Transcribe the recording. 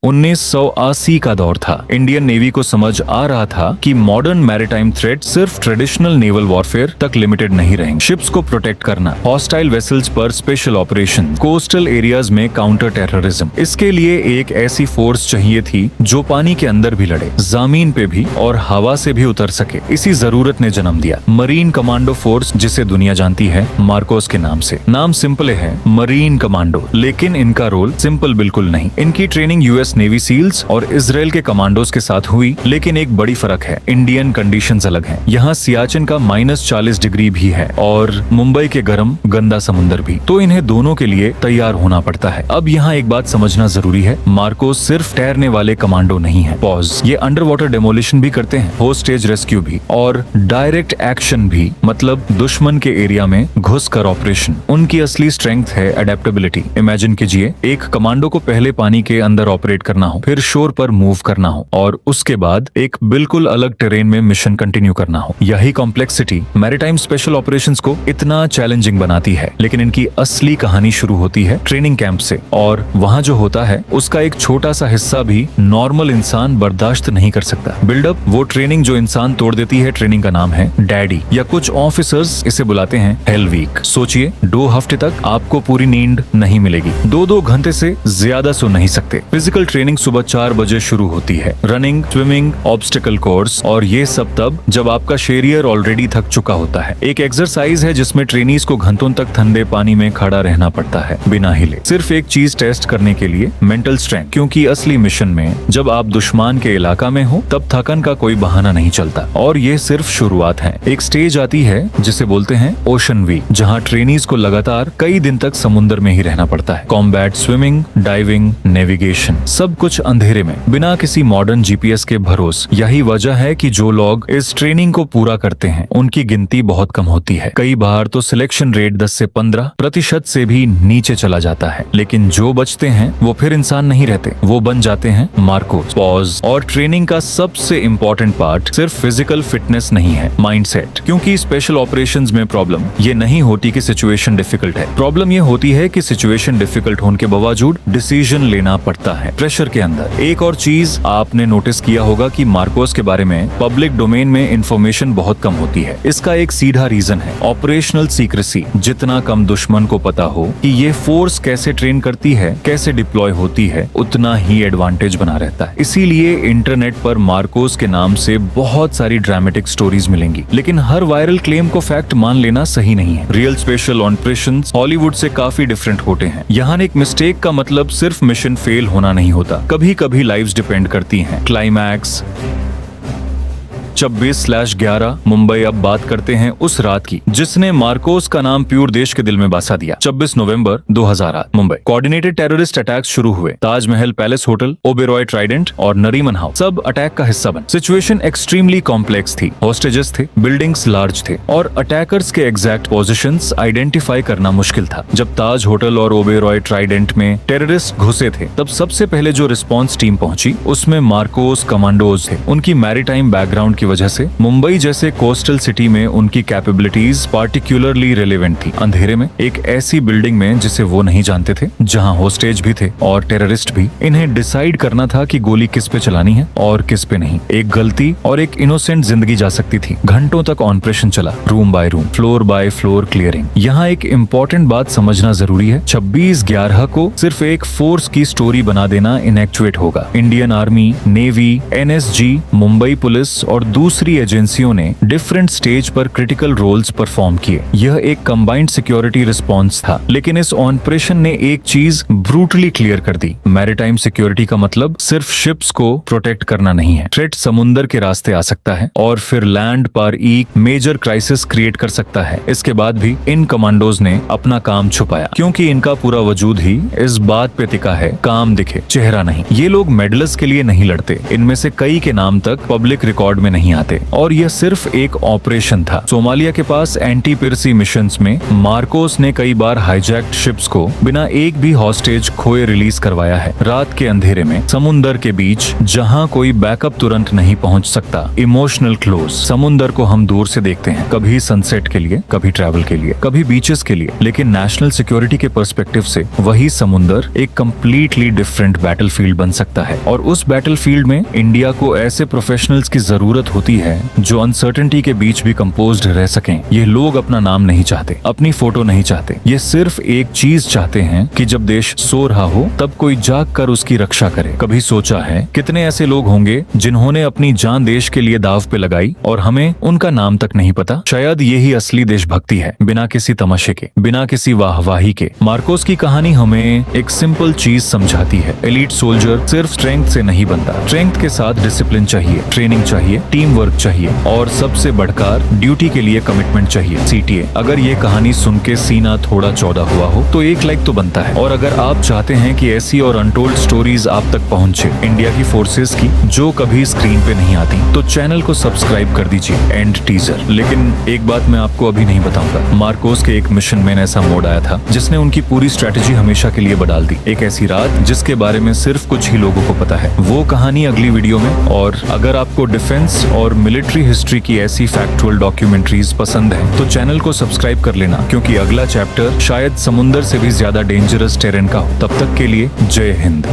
1980 का दौर था। इंडियन नेवी को समझ आ रहा था कि मॉडर्न मैरीटाइम थ्रेट सिर्फ ट्रेडिशनल नेवल वॉरफेयर तक लिमिटेड नहीं रहेंगे। शिप्स को प्रोटेक्ट करना, हॉस्टाइल वेसल्स पर स्पेशल ऑपरेशन, कोस्टल एरियाज में काउंटर टेररिज्म, इसके लिए एक ऐसी फोर्स चाहिए थी जो पानी के अंदर भी लड़े, जमीन पे भी और हवा से भी उतर सके। इसी जरूरत ने जन्म दिया मरीन कमांडो फोर्स, जिसे दुनिया जानती है मार्कोस के नाम से। नाम सिंपल है, मरीन कमांडो, लेकिन इनका रोल सिंपल बिल्कुल नहीं। इनकी ट्रेनिंग यूएस नेवी सील्स और इजराइल के कमांडोज के साथ हुई, लेकिन एक बड़ी फर्क है, इंडियन कंडीशंस अलग हैं। यहाँ सियाचिन का -40 डिग्री भी है और मुंबई के गर्म गंदा समुंदर भी, तो इन्हें दोनों के लिए तैयार होना पड़ता है। अब यहाँ एक बात समझना जरूरी है, मार्कोस सिर्फ तैरने वाले कमांडो नहीं है। पॉज, ये अंडर वाटर डेमोलिशन भी करते हैं, होस्टेज रेस्क्यू भी और डायरेक्ट एक्शन भी, मतलब दुश्मन के एरिया में घुसकर ऑपरेशन। उनकी असली स्ट्रेंथ है अडेप्टेबिलिटी। इमेजिन कीजिए, एक कमांडो को पहले पानी के अंदर ऑपरेट करना हो, फिर शोर पर मूव करना हो और उसके बाद एक बिल्कुल अलग टेरेन में मिशन कंटिन्यू करना हो। यही कॉम्प्लेक्सिटी मैरीटाइम स्पेशल ऑपरेशंस को इतना चैलेंजिंग बनाती है। लेकिन इनकी असली कहानी शुरू होती है ट्रेनिंग कैंप से, और वहाँ जो होता है उसका एक छोटा सा हिस्सा भी नॉर्मल इंसान बर्दाश्त नहीं कर सकता। बिल्डअप, वो ट्रेनिंग जो इंसान तोड़ देती है, ट्रेनिंग का नाम है डैडी, या कुछ ऑफिसर्स इसे बुलाते हैं हेल वीक। सोचिए, 2 हफ्ते तक आपको पूरी नींद नहीं मिलेगी, 2-2 घंटे से ज्यादा सो नहीं सकते। फिजिकल ट्रेनिंग सुबह 4 बजे शुरू होती है, रनिंग, स्विमिंग, ऑब्स्टिकल कोर्स, और ये सब तब जब आपका शरीर ऑलरेडी थक चुका होता है। एक एक्सरसाइज है जिसमें ट्रेनीज को घंटों तक ठंडे पानी में खड़ा रहना पड़ता है बिना हिले, सिर्फ एक चीज टेस्ट करने के लिए, मेंटल स्ट्रेंथ। क्योंकि असली मिशन में जब आप दुश्मन के इलाका में हो तब थकन का कोई बहाना नहीं चलता। और ये सिर्फ शुरुआत है। एक स्टेज आती है जिसे बोलते हैं ओशन वीक, जहाँ ट्रेनीज को लगातार कई दिन तक समुद्र में ही रहना पड़ता है। कॉम्बैट, स्विमिंग, डाइविंग, नेविगेशन, सब कुछ अंधेरे में, बिना किसी मॉडर्न जीपीएस के भरोसे। यही वजह है कि जो लोग इस ट्रेनिंग को पूरा करते हैं उनकी गिनती बहुत कम होती है। कई बार तो सिलेक्शन रेट 10 से 15% से भी नीचे चला जाता है। लेकिन जो बचते हैं वो फिर इंसान नहीं रहते, वो बन जाते हैं मार्कोस। पॉज, और ट्रेनिंग का सबसे इम्पोर्टेंट पार्ट सिर्फ फिजिकल फिटनेस नहीं है, माइंडसेट। क्योंकि स्पेशल ऑपरेशंस में प्रॉब्लम ये नहीं होती कि सिचुएशन डिफिकल्ट है, प्रॉब्लम ये होती है कि सिचुएशन डिफिकल्ट होने के बावजूद डिसीजन लेना पड़ता है प्रेशर के अंदर। एक और चीज आपने नोटिस किया होगा कि मार्कोस के बारे में पब्लिक डोमेन में इंफॉर्मेशन बहुत कम होती है। इसका एक सीधा रीजन है ऑपरेशनल सीक्रेसी। जितना कम दुश्मन को पता हो कि ये फोर्स कैसे ट्रेन करती है, कैसे डिप्लॉय होती है, उतना ही एडवांटेज बना रहता है। इसीलिए इंटरनेट पर मार्कोस के नाम से बहुत सारी ड्रामेटिक स्टोरीज मिलेंगी, लेकिन हर वायरल क्लेम को फैक्ट मान लेना सही नहीं है। रियल स्पेशल ऑपरेशंस हॉलीवुड से काफी डिफरेंट होते हैं। यहाँ एक मिस्टेक का मतलब सिर्फ मिशन फेल होना नहीं होता, कभी कभी लाइव्स डिपेंड करती हैं। क्लाइमैक्स 26/11 मुंबई। अब बात करते हैं उस रात की जिसने मार्कोस का नाम प्योर देश के दिल में बसा दिया। 26 नवंबर 2008 मुंबई। कोऑर्डिनेटेड टेररिस्ट अटैक्स शुरू हुए। Taj Mahal palace hotel, Oberoi Trident और नरीमन हाउस सब अटैक का हिस्सा बने। सिचुएशन एक्सट्रीमली कॉम्प्लेक्स थी, होस्टेजेस थे, बिल्डिंग्स लार्ज थे और अटैकर्स के एग्जैक्ट पोजीशंस आइडेंटिफाई करना मुश्किल था। जब ताज होटल और ओबेरॉय ट्राइडेंट में टेररिस्ट घुसे थे तब सबसे पहले जो रिस्पॉन्स टीम पहुंची उसमें मार्कोस कमांडोज थे। उनकी मैरीटाइम बैकग्राउंड की वजह से मुंबई जैसे कोस्टल सिटी में उनकी कैपेबिलिटीज पार्टिकुलरली रिलेवेंट थी। अंधेरे में एक ऐसी बिल्डिंग में जिसे वो नहीं जानते थे, जहां होस्टेज भी थे और टेररिस्ट भी, इन्हें डिसाइड करना था कि गोली किस पे चलानी है और किस पे नहीं। एक गलती और एक इनोसेंट जिंदगी जा सकती थी। घंटों तक ऑपरेशन चला, room by room, floor by floor clearing. यहाँ एक इम्पोर्टेंट बात समझना जरूरी है, 26/11 को सिर्फ एक फोर्स की स्टोरी बना देना इनएक्चुएट होगा। Indian army, navy, NSG, Mumbai police और दूसरी एजेंसियों ने डिफरेंट स्टेज पर क्रिटिकल रोल्स परफॉर्म किए। यह एक कंबाइंड सिक्योरिटी रिस्पॉन्स था। लेकिन इस ऑपरेशन ने एक चीज ब्रूटली क्लियर कर दी, मैरीटाइम सिक्योरिटी का मतलब सिर्फ शिप्स को प्रोटेक्ट करना नहीं है। थ्रेट समुंदर के रास्ते आ सकता है और फिर लैंड पर एक मेजर क्राइसिस क्रिएट कर सकता है। इसके बाद भी इन कमांडोज ने अपना काम छुपाया, क्योंकि इनका पूरा वजूद ही इस बात पे टिका है, काम दिखे चेहरा नहीं। ये लोग मेडल्स के लिए नहीं लड़ते, इनमें से कई के नाम तक पब्लिक रिकॉर्ड में नहीं नहीं आते। और यह सिर्फ एक ऑपरेशन था। सोमालिया के पास एंटी पिरसी मिशंस में मार्कोस ने कई बार हाईजैक्ड शिप्स को बिना एक भी हॉस्टेज खोए रिलीज करवाया है। रात के अंधेरे में समुंदर के बीच जहां कोई बैकअप तुरंत नहीं पहुंच सकता। Emotional close. समुंदर को हम दूर से देखते हैं, कभी सनसेट के लिए, कभी ट्रैवल के लिए, कभी बीचेस के लिए, लेकिन नेशनल सिक्योरिटी के पर्सपेक्टिव से वही समुंदर एक कंप्लीटली डिफरेंट बैटलफील्ड बन सकता है। और उस बैटलफील्ड में इंडिया को ऐसे प्रोफेशनल्स की जरूरत होती है जो अनसर्टेनिटी के बीच भी कंपोज्ड रह सकें। ये लोग अपना नाम नहीं चाहते, अपनी फोटो नहीं चाहते, ये सिर्फ एक चीज चाहते हैं कि जब देश सो रहा हो तब कोई जाग कर उसकी रक्षा करे। कभी सोचा है कितने ऐसे लोग होंगे जिन्होंने अपनी जान देश के लिए दाव पे लगाई और हमें उनका नाम तक नहीं पता? शायद यही असली देशभक्ति है, बिना किसी तमाशे के, बिना किसी वाहवाही के। मार्कोस की कहानी हमें एक सिंपल चीज समझाती है, एलीट सोल्जर सिर्फ स्ट्रेंथ से नहीं बनता। स्ट्रेंथ के साथ डिसिप्लिन चाहिए, ट्रेनिंग चाहिए, टीम वर्क चाहिए और सबसे बढ़कर ड्यूटी के लिए कमिटमेंट चाहिए। सीटीए। अगर ये कहानी सुन के सीना थोड़ा चौड़ा हुआ हो तो एक लाइक तो बनता है। और अगर आप चाहते हैं कि ऐसी और अनटोल्ड स्टोरीज आप तक पहुंचे इंडिया की फोर्सेस की, जो कभी स्क्रीन पे नहीं आती, तो चैनल को सब्सक्राइब कर दीजिए। And teaser. लेकिन एक बात मैं आपको अभी नहीं बताऊंगा। मार्कोस के एक मिशन में ऐसा मोड आया था जिसने उनकी पूरी स्ट्रेटेजी हमेशा के लिए बदल दी। एक ऐसी रात जिसके बारे में सिर्फ कुछ ही लोगों को पता है। वो कहानी अगली वीडियो में। और अगर आपको डिफेंस और मिलिट्री हिस्ट्री की ऐसी फैक्चुअल डॉक्यूमेंट्रीज पसंद है तो चैनल को सब्सक्राइब कर लेना, क्योंकि अगला चैप्टर शायद समुंदर से भी ज्यादा डेंजरस टेरेन का हो। तब तक के लिए जय हिंद।